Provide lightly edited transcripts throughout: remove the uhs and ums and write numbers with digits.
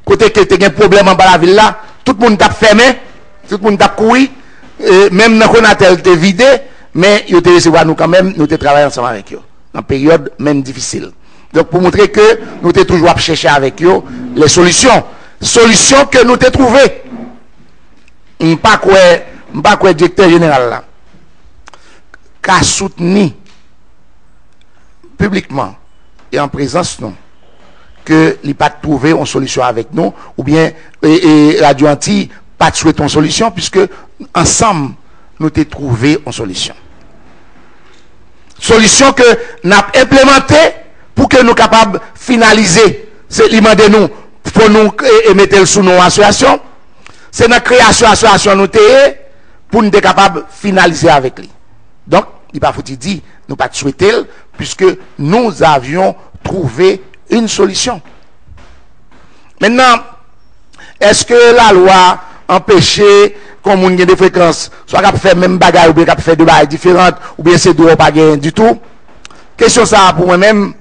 côté que tu as un problème en bas la ville là, tout le monde t'a fermé, tout le monde t'a couru, même dans Konatel t'es vidé, mais ils te recevoir nous quand même, nous te travaillons ensemble avec eux, en période même difficile. Donc pour montrer que nous te toujours à chercher avec eux les solutions. Solutions que nous te trouvées. Pas quoi directeur général là. Qu'a soutenu publiquement et en présence non que il pas trouvé une solution avec nous ou bien Radio Anti pas souhaité une solution puisque ensemble nous t'ai trouvé une solution que n'a implémenté pour que nous capables finaliser c'est demander nous pour nous mettre sous nos associations c'est notre création association nous t'ai pour nous être capables finaliser avec lui. Donc il pas faut dire nous pas souhaiter puisque nous avions trouvé une solution. Maintenant, est-ce que la loi empêchait qu'on ait des fréquences, soit qu'on fait même bagaille ou bien qu'on fait des bagailles différentes, ou bien c'est deux pas gain du tout? Question ça pour moi-même,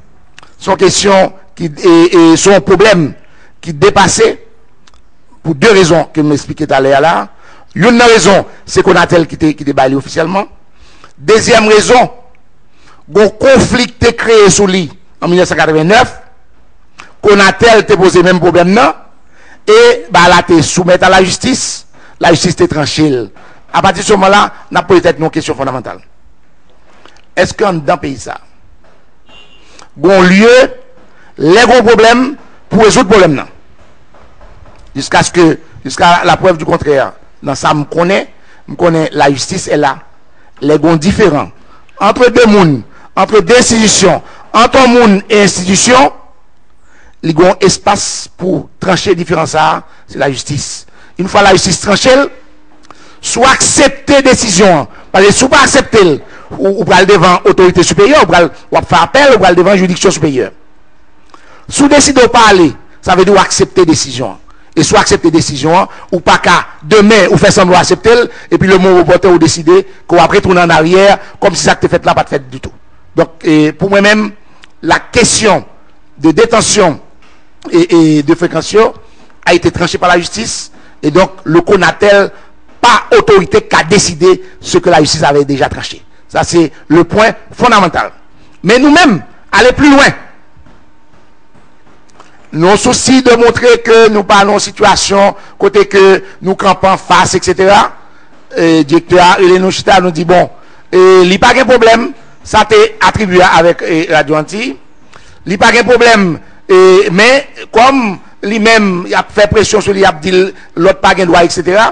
sont questions qui sont un problème qui dépassait pour deux raisons que je m'expliquais tout à l'heure là. Une raison, c'est qu'on a tel qui déballe officiellement. Deuxième raison, un conflit qui créé sous lui en 1989, qu'on a tel te posé même problème non, et bah là te soumettre à la justice te tranchée. À partir de ce moment-là, n'a peut-être une question fondamentale. Est-ce qu'en dans le pays ça, bon lieu, les gros problèmes pour résoudre le problème non? Jusqu'à la preuve du contraire. Dans ça, je connais la justice est là. Les gros différents entre deux mondes, entre deux institutions, entre monde et institution, il y a un espace pour trancher différents ça, c'est la justice. Une fois la justice tranchée, soit accepter décision, parce que si vous pas accepter, ou aller devant autorité supérieure, ou faire appel, ou aller devant juridiction supérieure. Si vous décidez de pas aller, ça veut dire accepter décision. Et soit accepter décision, ou pas qu'à demain, ou faire semblant accepter, et puis le mot reporter ou décider qu'on va retourner en arrière, comme si ça que fait là, pas de fait du tout. Donc, pour moi-même, la question de détention et de fréquentation a été tranchée par la justice, et donc le Konatel, pas autorité qui a décidé ce que la justice avait déjà tranché. Ça, c'est le point fondamental. Mais nous-mêmes, aller plus loin. Nos soucis de montrer que nous parlons en situation, côté que nous campons face, etc. Directeur Elenou Chita nous dit, bon, il n'y a pas de problème, ça t'est attribué avec Radio Anti. Il n'y a pas de problème, mais comme lui-même, il a fait pression sur lui, il a dit l'autre pas de droit, etc.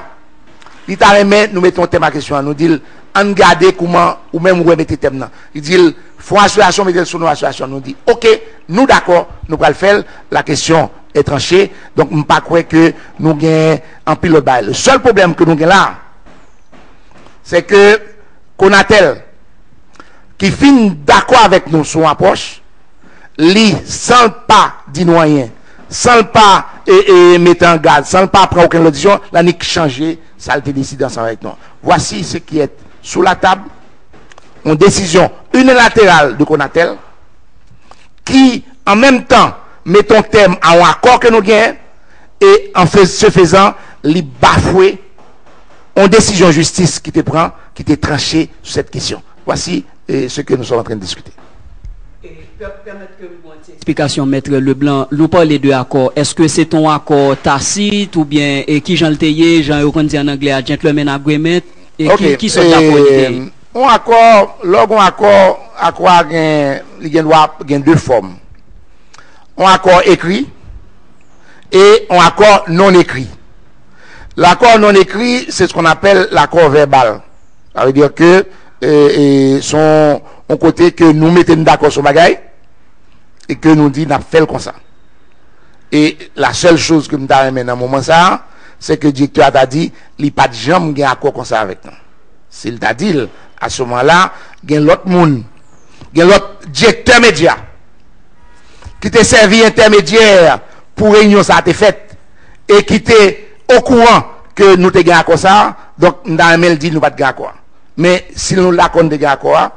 Il t'a remis, nous mettons thème à question, nous dit, en garder comment, ou même où mettez thème. Il dit, faut association, mettez sur nos associations. Nous dit, ok, nous d'accord, nous allons le faire, la question est tranchée, donc je ne pas croire que nous gagnons en pilote bail. Le seul problème que nous gagnons là, c'est que Konatel, qui finit d'accord avec nous sur approche, lui, sans pas dire rien, sans pas mettre en garde, sans pas prendre aucune audition, la n'a changé, ça a été décidé ensemble avec nous. Voici ce qui est sous la table, une décision unilatérale de Konatel, qui, en même temps, met un thème à un accord que nous gagnons, et en ce faisant, les bafouer une décision de justice qui te prend, qui te tranché sur cette question. Voici ce que nous sommes en train de discuter. Permettre que vous une explication, Maître Leblanc, nous parlons de accord. Est-ce que c'est un accord tacite ou bien qui Jean le Théier, Jean on dit en anglais, gentleman agreement, et qui sont d'accord? Un accord, lorsqu'on accord il y a deux formes. Un accord écrit et un accord non écrit. L'accord non écrit, c'est ce qu'on appelle l'accord verbal. Ça veut dire que son un côté que nous mettons d'accord sur bagaille et que nous dit n'a fait comme ça. Et la seule chose que nous avons dans le moment ça, c'est que le directeur a dit il n'y a pas de jambe qui a accord comme ça avec nous. S'il t'a dit à ce moment-là, il y a l'autre monde, il y a l'autre directeur média qui t'a servi intermédiaire pour réunion ça a été faite et qui était au courant que nous t'ai accord ça, donc nous avons dit nous pas de accord. Mais si nous l'accord de accord,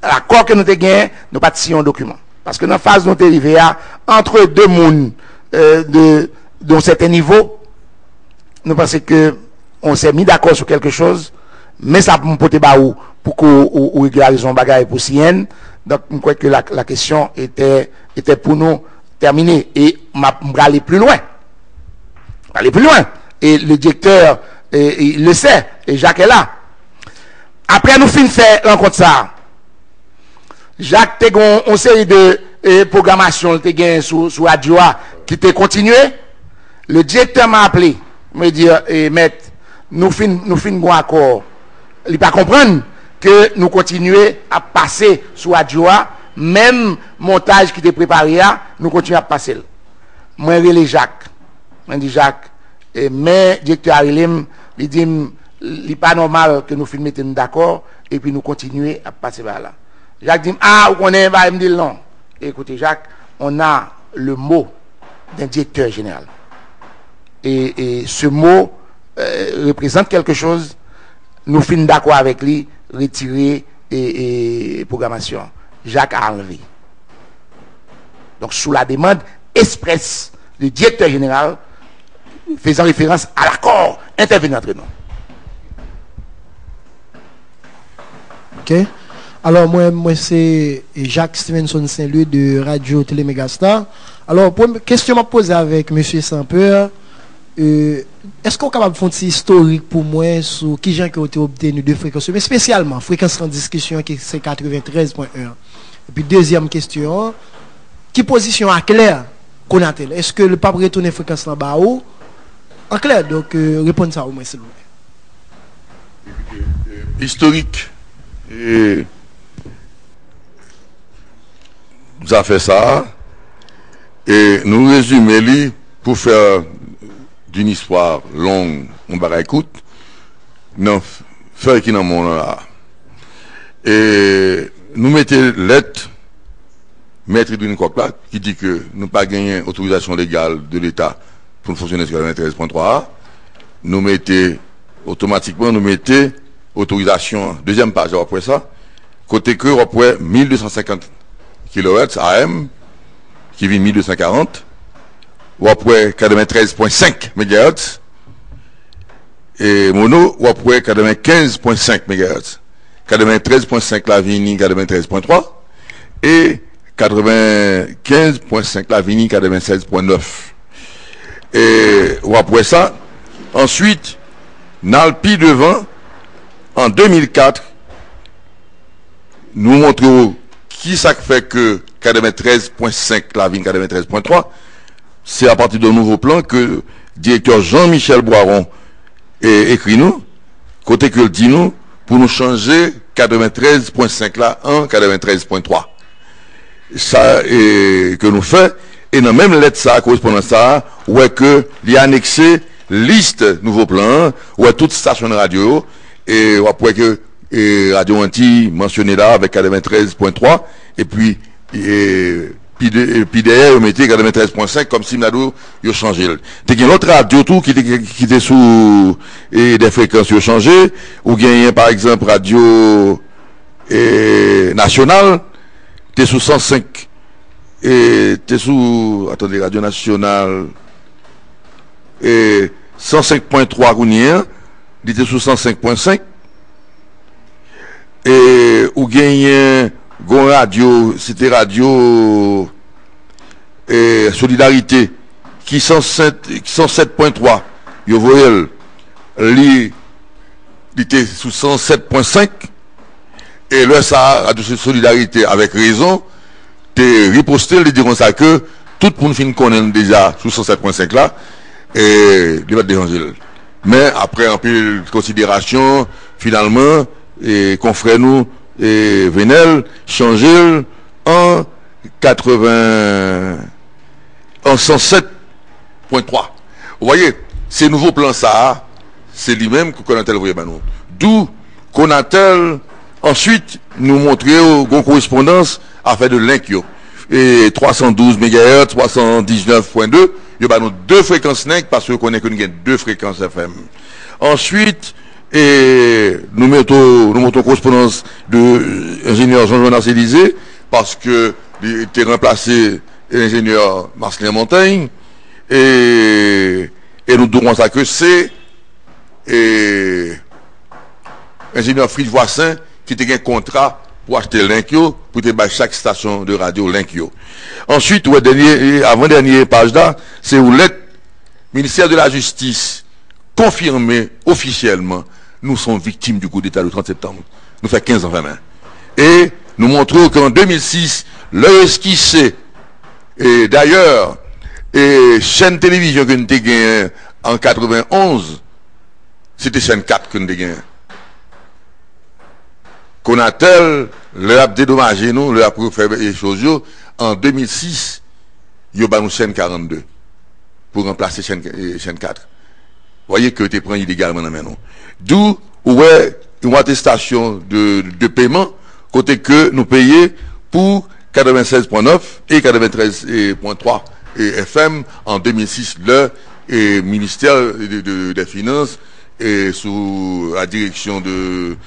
l'accord que nous avons gagné, nous pas signer un document. Parce que dans la phase nous arrivés entre deux mondes de d'un certain niveau, nous pensons que on s'est mis d'accord sur quelque chose, mais ça peut porter baou pour qu'on régularise un bagage pour Sienne. Donc, je crois que la question était pour nous terminée. Et on va aller plus loin. Aller plus loin. Et le directeur, il le sait, et Jacques est là. Après, nous finissons faire rencontre ça. Jacques, tu as une série de programmation sur radio qui t'a continué. Le directeur m'a appelé, me dit, maître, nous finissons un accord. Il ne pas comprendre que nous continuons à passer sur radio, même montage qui était préparé, nous continuons à passer. Moi, je relais Jacques. Je dis Jacques, mais directeur Arilim, il dit, il n'est pas normal que nous filmions d'accord et puis nous continuons à passer par là. Jacques dit, ah, on est, il me dit non. Écoutez, Jacques, on a le mot d'un directeur général. Et ce mot représente quelque chose. Nous finissons d'accord avec lui, retirer et programmation. Jacques a enlevé. Donc, sous la demande expresse du directeur général, faisant référence à l'accord intervenu entre nous. Ok. Alors, moi c'est Jacques Stevenson Saint-Louis de Radio Télé Megastar. Alors, pour une question à poser avec M. Sampeur, est-ce qu'on est capable de faire une historique pour moi sur qui j'ai obtenu de fréquences, mais spécialement fréquence en discussion qui c'est 93.1. Et puis deuxième question, qui position à clair qu'on a tel? Est-ce que le pape retourne fréquence en bas ou en clair? Donc répondez ça au moins s'il vous plaît. Historique. Et nous avons fait ça et nous résumons pour faire d'une histoire longue, on va écoute, non, faire qui dans mon là. Et nous mettons lettre, maître d'une coque là, qui dit que nous pas gagné autorisation légale de l'État pour fonctionner sur la 13.3. Nous mettons automatiquement, nous mettons autorisation, deuxième page après ça, côté que après 1250 kHz AM, qui vit 1240, ou après 93.5 MHz, et mono, ou après 95.5 MHz. 93.5 la Vini, 93.3, et 95.5 la Vini, 96.9. Et ou après ça, ensuite, Nalpi devant, en 2004, nous montrons qui ça fait que 93.5 la Vini, 93.3, c'est à partir d'un nouveau plan que le directeur Jean-Michel Boiron écrit nous, côté que le dit nous, pour nous changer 93.5 là en 93.3. Ça, que nous fait, et dans même lettre ça, correspondant à ça, ouais que il y a annexé liste nouveau plan, ouais toute station de radio, et après que Radio Anti mentionné là avec 93.3, et puis, puis derrière, on mettait 93.5 comme si Mnadou, il a changé. Il y a une autre radio tout qui était sous des fréquences, il a changé. Ou bien, par exemple, radio nationale, tu es sous 105. Et tu es sous, attendez, radio nationale, et 105.3 Gounien, il était sous 105.5. Et ou bien, Gon Radio, c'était radio Solidarité qui 107.3. Yo voyez il était sous 107.5 et là ça Radio Solidarité avec raison t'es riposté le diront ça que tout le monde fin connaît déjà sous 107.5 là et il va déranger. Mais après un peu de considération finalement et confrère nous et Venel changer en 107.3. Vous voyez, ces nouveaux plans ça, c'est lui-même que Conatel voyait nous. D'où Conatel ensuite nous montrer aux correspondances à faire de link et 312 MHz, 319.2, il y a nous deux fréquences link parce que connaît que nous avons deux fréquences FM. Ensuite et nous montons correspondance de l'ingénieur Jean-Jonas Élysée parce que il était remplacé l'ingénieur Marcelin Montaigne et Et nous dirons ça que c'est ingénieur Fritz Voisin qui a un contrat pour acheter Linkyo, pour te battre chaque station de radio Linkyo. Ensuite, avant-dernière page là, c'est où le ministère de la Justice confirmé officiellement, nous sommes victimes du coup d'État le 30 septembre. Nous fait 15 ans vraiment. Et nous montrons qu'en 2006, le esquissé, et d'ailleurs, chaîne télévision que nous avons gagné en 91, c'était chaîne 4 que nous avons gagné. Konatel, le a dédommagé nous, le a fait les choses, en 2006, il y a une chaîne 42 pour remplacer chaîne 4. Vous voyez que tu prends illégalement dans maintenant. D'où, ouais, une attestation de paiement, côté que nous payons pour 96.9 et 93.3 FM en 2006, le ministère des Finances et sous la direction du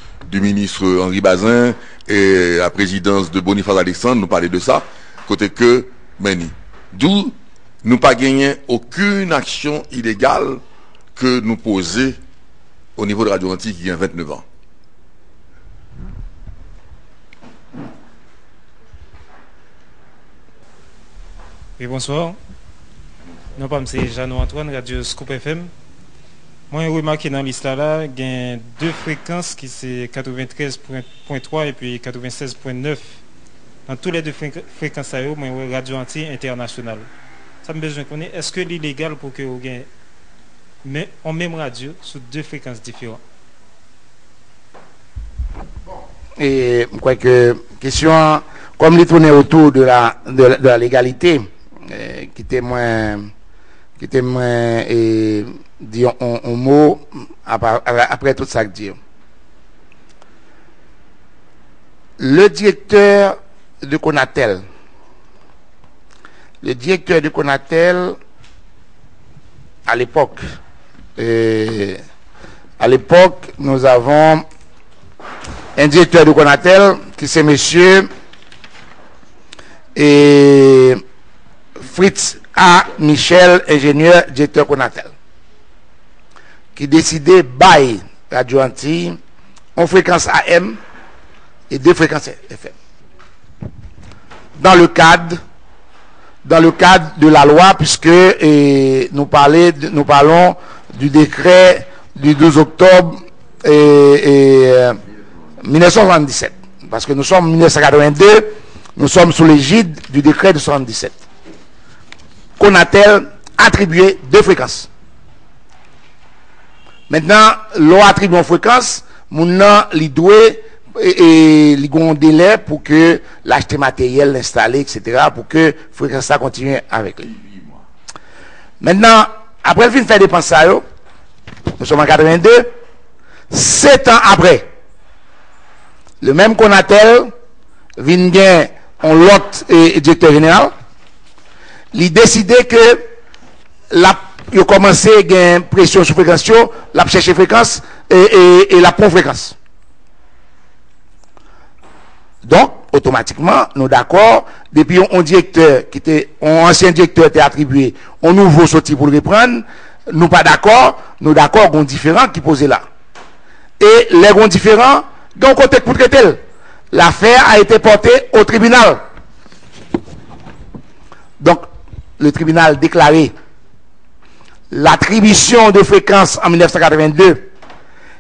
ministre Henri Bazin et la présidence de Boniface Alexandre, nous parlait de ça, côté que, d'où nous pas gagné aucune action illégale que nous poser au niveau de Radio Antilles qui a 29 ans. Oui, bonsoir. Non, pas c'est Jean-Antoine, Radio Scoop FM. Moi, j'ai remarqué dans l'histoire là, il y a deux fréquences qui c'est 93.3 et puis 96.9. Dans tous les deux fréquences, moi, Radio Antilles internationale. Ça me besoin de connaître, est-ce que l'illégal pour que vous ayez en même radio sur deux fréquences différentes? Et je crois que question, comme il tournait autour de la légalité, qui était moins dit un mot après tout ça que dire. Le directeur de Konatel, à l'époque, nous avons un directeur de Konatel qui c'est monsieur Fritz A. Michel, ingénieur, directeur Konatel, qui décidait bail Radio Antilles en fréquence AM et deux fréquences FM. Dans le cadre de la loi, puisque nous parlons du décret du 12 octobre 1977. Parce que nous sommes en 1982, nous sommes sous l'égide du décret de 1977. Konatel attribué deux fréquences. Maintenant, l'on attribue une fréquence, maintenant, il doit et un délai pour que l'acheter matériel, l'installer, etc., pour que la fréquence ça continue avec lui. Maintenant, après le film fait dépenser ça, nous sommes en 82, 7 ans après, le même Konatel vient bien en l'autre directeur général, il décidé que il a commencé à gagner pression sur fréquence, la chercher fréquence et la prend fréquence. Donc, automatiquement, nous d'accord, depuis un directeur qui était, un ancien directeur était attribué, un nouveau sorti pour le reprendre, nous pas d'accord, nous d'accord, qu'on différent qui posait là. Et les gonds différents, donc côté pour traiter. L'affaire a été portée au tribunal. Donc, le tribunal déclaré l'attribution de fréquence en 1982,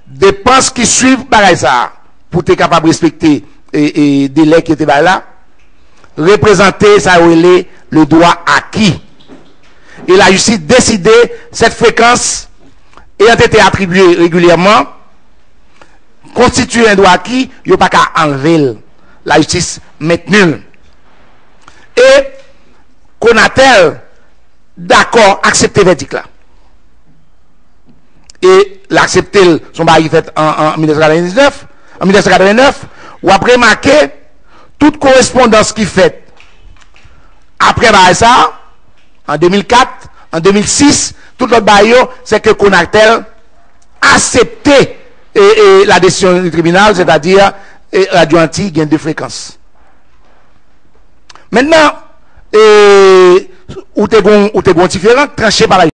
dépenses qui suivent par ça, pour être capable de respecter et délai qui était là, représenter ça le droit acquis. Et la justice décidé cette fréquence ayant été attribuée régulièrement constitue un droit acquis, il n'y a pas qu'à enlever la justice maintenue. Et Konatel d'accord accepter le verdict là. Et l'accepter son bail fait en 1989, ou après marqué toute correspondance qui fait après ça, en 2004, en 2006, tout l'autre bail, c'est que Konatel accepté la décision du tribunal, c'est-à-dire Radio Antilles gagne de fréquence. Maintenant, où t'es différent, tranché par la